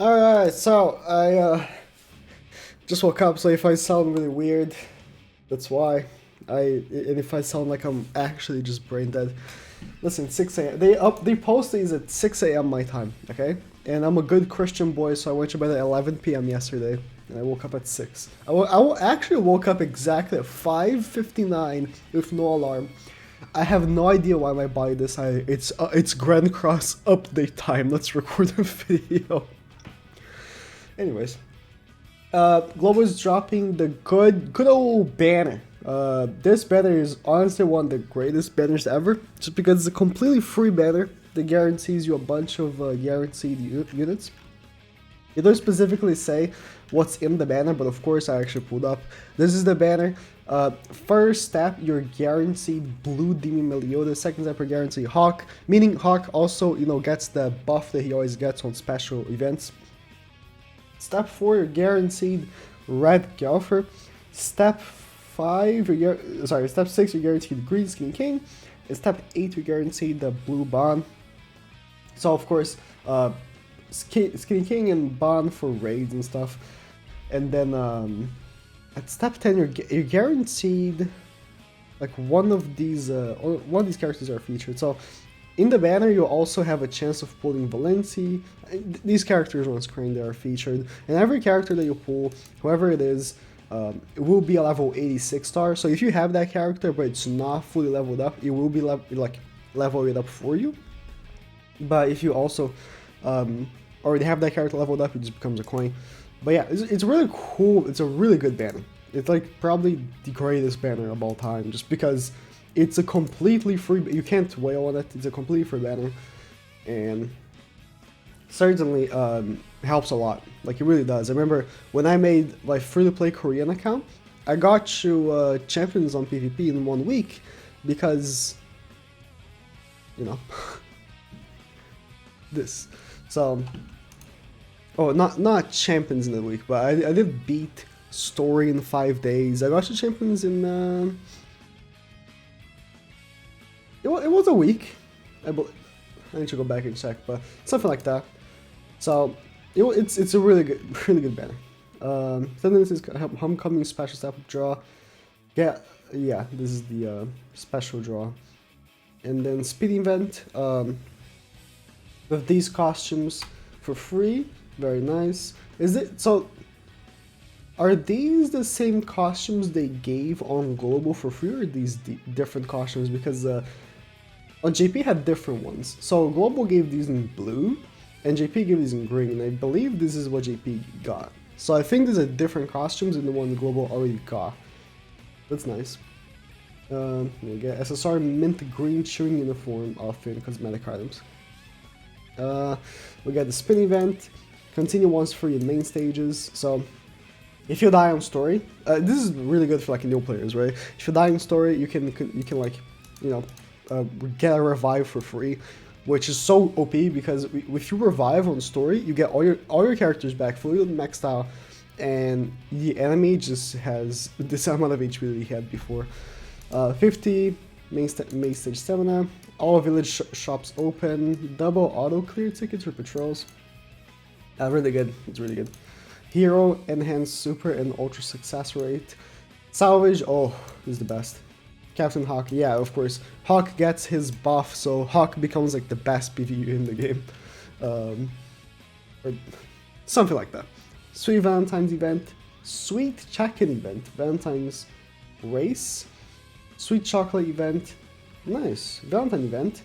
Alright, so I just woke up, so if I sound really weird, that's why. And if I sound like I'm actually just brain dead. Listen, 6 a.m. They post these at 6 a.m. my time, okay? And I'm a good Christian boy, so I went to bed at 11 p.m. yesterday, and I woke up at 6. Actually woke up exactly at 5:59 with no alarm. I have no idea why my body decided it's Grand Cross update time. Let's record a video. Anyways, Global is dropping the good old banner. This banner is honestly one of the greatest banners ever, just because it's a completely free banner that guarantees you a bunch of guaranteed units. It doesn't specifically say what's in the banner, but of course I actually pulled up. This is the banner. First step, you're guaranteed blue Demon Meliodas. Second step, you're guaranteed Hawk, meaning Hawk also, gets the buff that he always gets on special events. Step 4, you're guaranteed red Gelfer. Step 6, you're guaranteed green Skinny King. And step 8, you're guaranteed the blue Bond. So of course, Skinny King and Bond for raids and stuff. And then at step 10, you're guaranteed like one of these characters are featured. So in the banner, you also have a chance of pulling Valenti. These characters on screen, they are featured. And every character that you pull, whoever it is, it will be a level 86 star. So if you have that character, but it's not fully leveled up, it will be level it up for you. But if you also already have that character leveled up, it just becomes a coin. But yeah, it's really cool. It's a really good banner. It's like probably the greatest banner of all time, just because it's a completely free, you can't whale on it, it's a completely free banner, and certainly helps a lot, like it really does. I remember when I made my free-to-play Korean account, I got to champions on PvP in 1 week, because, this. So, oh, not champions in a week, but I did beat story in 5 days. I got to champions in, it was a week, I need to go back and check, but something like that. So it's a really good banner. Then this is Homecoming special step draw. Yeah, this is the special draw, and then speed event with these costumes for free. Very nice. Is it so? Are these the same costumes they gave on Global for free, or are these different costumes? Because on JP had different ones. So Global gave these in blue, and JP gave these in green. I believe this is what JP got. So I think these are different costumes than the one Global already got. That's nice. We get SSR mint green chewing uniform outfit and cosmetic items. We got the spin event. Continue once for your main stages. So if you die on story, this is really good for like new players, right? If you die on story, you can like, get a revive for free, which is so OP because if you revive on story, you get all your characters back fully maxed out, and the enemy just has this amount of HP that he had before. 50 main stage stamina, all village shops open, double auto clear tickets for patrols. Really good. It's really good. Hero, enhanced super and ultra success rate. Salvage, oh, this is the best. Captain Hawk, yeah, of course. Hawk gets his buff, so Hawk becomes like the best PvE in the game. Or something like that. Sweet Valentine's event. Sweet check-in event. Valentine's race. Sweet chocolate event. Nice. Valentine event.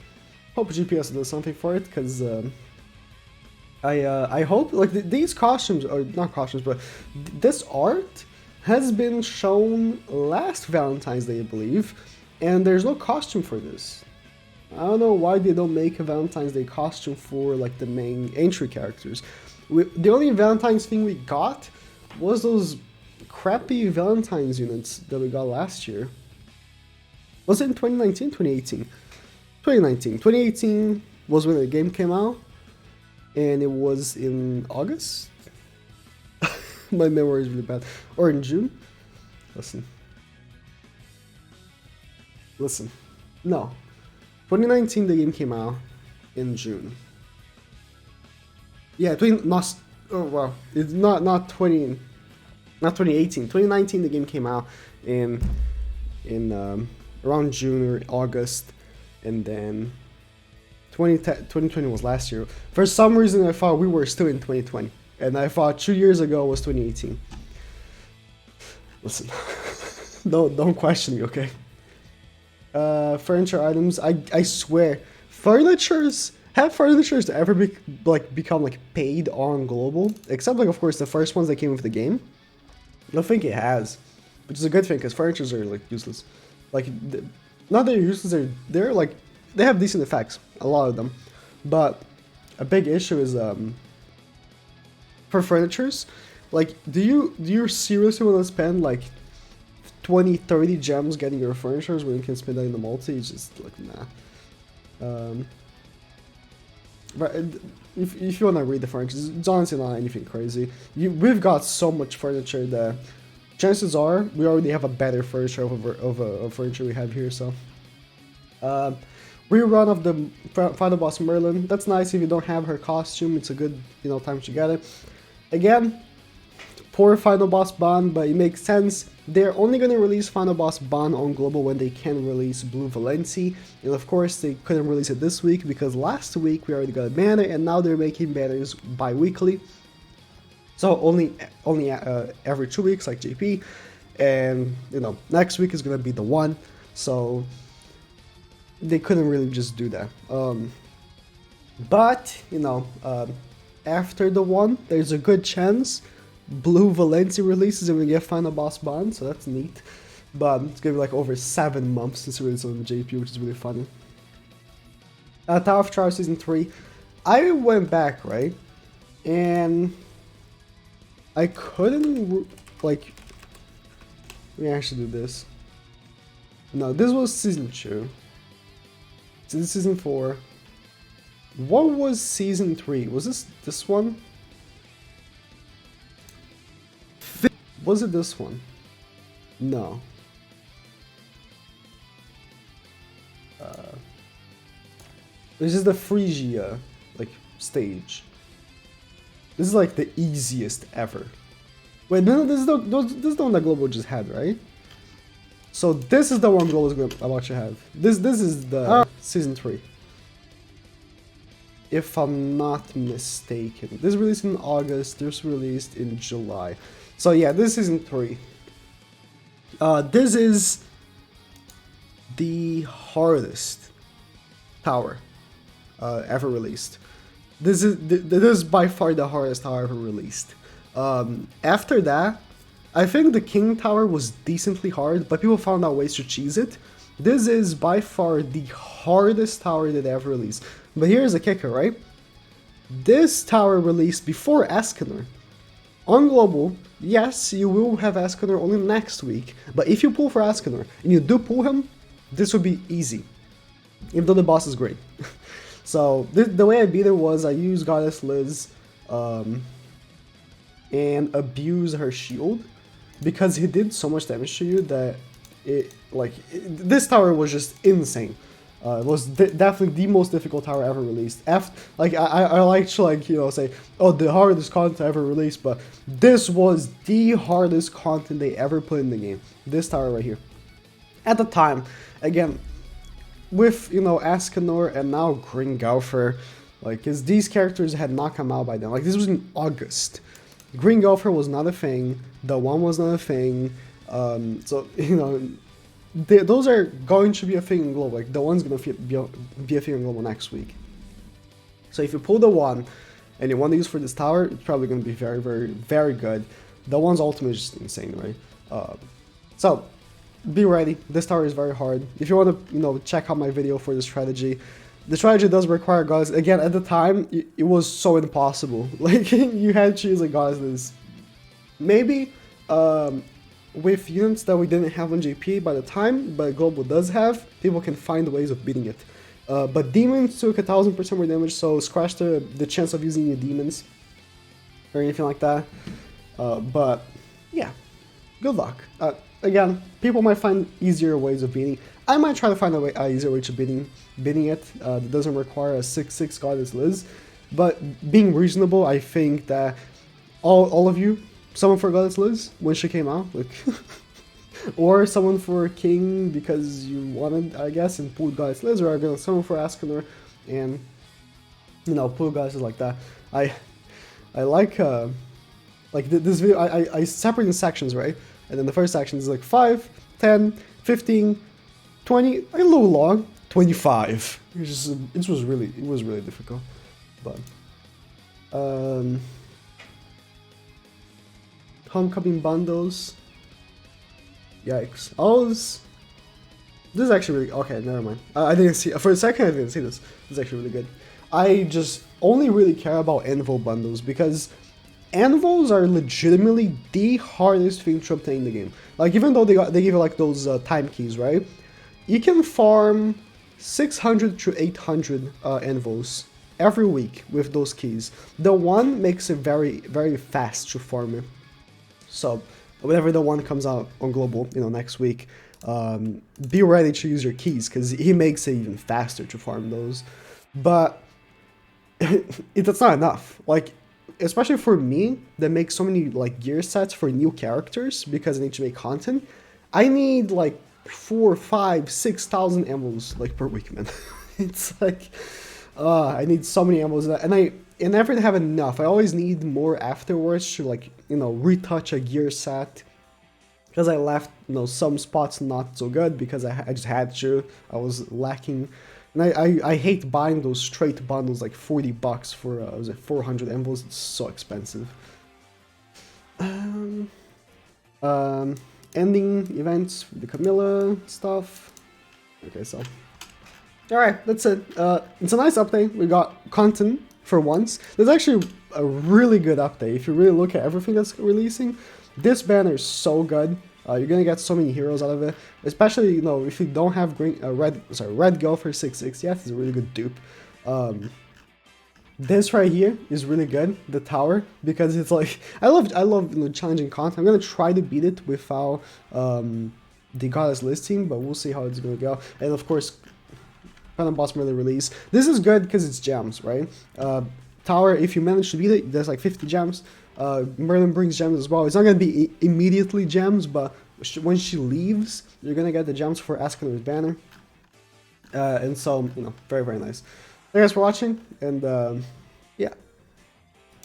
Hope GPS does something for it, because I hope, like, these costumes, or not costumes, but this art has been shown last Valentine's Day, I believe, and there's no costume for this. I don't know why they don't make a Valentine's Day costume for, like, the main entry characters. The only Valentine's thing we got was those crappy Valentine's units that we got last year. Was it in 2019? 2018? 2019. 2018 was when the game came out, and it was in August? My memory is really bad. Or in June? Listen. No. 2019 the game came out in June. Yeah, Oh wow, it's not 2018, 2019. The game came out in around June or August, and then 2020 was last year. For some reason, I thought we were still in 2020, and I thought 2 years ago was 2018. Listen, don't question me, okay? Furniture items. I swear, furnitures ever become like paid on global, except like of course the first ones that came with the game. I don't think it has, which is a good thing because furnitures are like useless. Like, not that they're useless, they're like, they have decent effects, a lot of them, but a big issue is for furnitures. Like, do you seriously want to spend like 20-30 gems getting your furnitures when you can spend that in the multi? It's just like, nah. But if you want to read the furniture, it's honestly not anything crazy. We've got so much furniture that chances are we already have a better furniture of furniture we have here. So, rerun of the final boss Merlin. That's nice if you don't have her costume. It's a good time to get it. Again, poor final boss Ban, but it makes sense. They're only going to release final boss Ban on global when they can release Blue Valency, and of course they couldn't release it this week because last week we already got a banner, and now they're making banners bi-weekly, so only every 2 weeks like JP, and next week is going to be the one, so they couldn't really just do that. But after the one, there's a good chance Blue Valency releases and we get final boss Ban, so that's neat. But it's gonna be like over 7 months since we released on the JP, which is really funny. Tower of Trial Season 3. I went back, right? And I couldn't, like, let me actually do this. No, this was Season 2. So this is Season 4. What was Season 3? Was this one? Was it this one? No. This is the Phrygia, like, stage. This is like the easiest ever. Wait, no, this is the one that Global just had, right? So this is the one Global is about to have. This is the Season 3. If I'm not mistaken. This released in August, this released in July. So yeah, this is Season 3. This is the hardest tower ever released. This is by far the hardest tower ever released. After that, I think the King Tower was decently hard, but people found out ways to cheese it. This is by far the hardest tower that they ever released. But here's a kicker, right? This tower released before Escanor. On global, yes, you will have Escanor only next week, but if you pull for Escanor, and you do pull him, this would be easy, even though the boss is great. So, the way I beat it was I used Goddess Liz, and abuse her shield, because he did so much damage to you that this tower was just insane. It was definitely the most difficult tower ever released. I like to say, oh, the hardest content ever released, but this was the hardest content they ever put in the game. This tower right here. At the time, again, with Escanor and now Gringolfer, because these characters had not come out by then. Like, this was in August. Gringolfer was not a thing. The one was not a thing. So those are going to be a thing in global. Like, the one's gonna be a thing in global next week. So if you pull the one and you want to use for this tower, it's probably gonna be very, very, very good. The one's ultimate is just insane, right? So be ready. This tower is very hard. If you want to, check out my video for the strategy does require goddess. Again, at the time, it was so impossible. Like, you had to use a goddess. Maybe with units that we didn't have on JP by the time, but Global does have, people can find ways of beating it. But demons took 1000% more damage, so scratch the chance of using your demons or anything like that. But yeah, good luck. Again, people might find easier ways of beating. I might try to find a easier way to beating it that doesn't require a 6/6 Goddess Liz. But being reasonable, I think that all of you, someone for Goddess Liz when she came out, like, or someone for King because you wanted, I guess, and pulled Goddess Liz, or again, someone for Ascanor, and you know, pull Goddesses like that. I like this video. I separate in sections, right? And then the first section is like 5, 10, 15, 20, a little long, 25. It was really difficult, but homecoming bundles. Yikes! This is actually really okay. Never mind. I didn't see for a second. I didn't see this. This is actually really good. I just only really care about Anvil bundles because Anvils are legitimately the hardest thing to obtain in the game. Like, even though they give you like those time keys, right? You can farm 600 to 800 Anvils every week with those keys. The one makes it very, very fast to farm it. So whenever the one comes out on global, you know, next week, be ready to use your keys because he makes it even faster to farm those. But that's not enough. Like, especially for me that makes so many like gear sets for new characters because I need to make content. I need like 4, 5, 6,000 emeralds like per week, man. It's like I need so many emeralds, and I never have enough. I always need more afterwards to, like, you know, retouch a gear set because I left, you know, some spots not so good because I just had to. I was lacking. And I hate buying those straight bundles, like $40 for, was it 400 envelopes? It's so expensive. Ending events, the Camilla stuff. Okay, so. Alright, that's it. It's a nice update. We got content for once. There's actually a really good update. If you really look at everything that's releasing, this banner is so good. You're gonna get so many heroes out of it, especially, you know, if you don't have red go for 6/6 yet, it's a really good dupe. This right here is really good, the tower, because it's like I love you know, challenging content. I'm gonna try to beat it without the Goddess listing, but we'll see how it's gonna go. And of course, Phantom Boss Merlin release. This is good because it's gems, right? Tower, if you manage to beat it, there's like 50 gems. Merlin brings gems as well. It's not going to be immediately gems, but when she leaves, you're going to get the gems for Ascanor's banner. And so, you know, very, very nice. Thank you guys for watching, and yeah.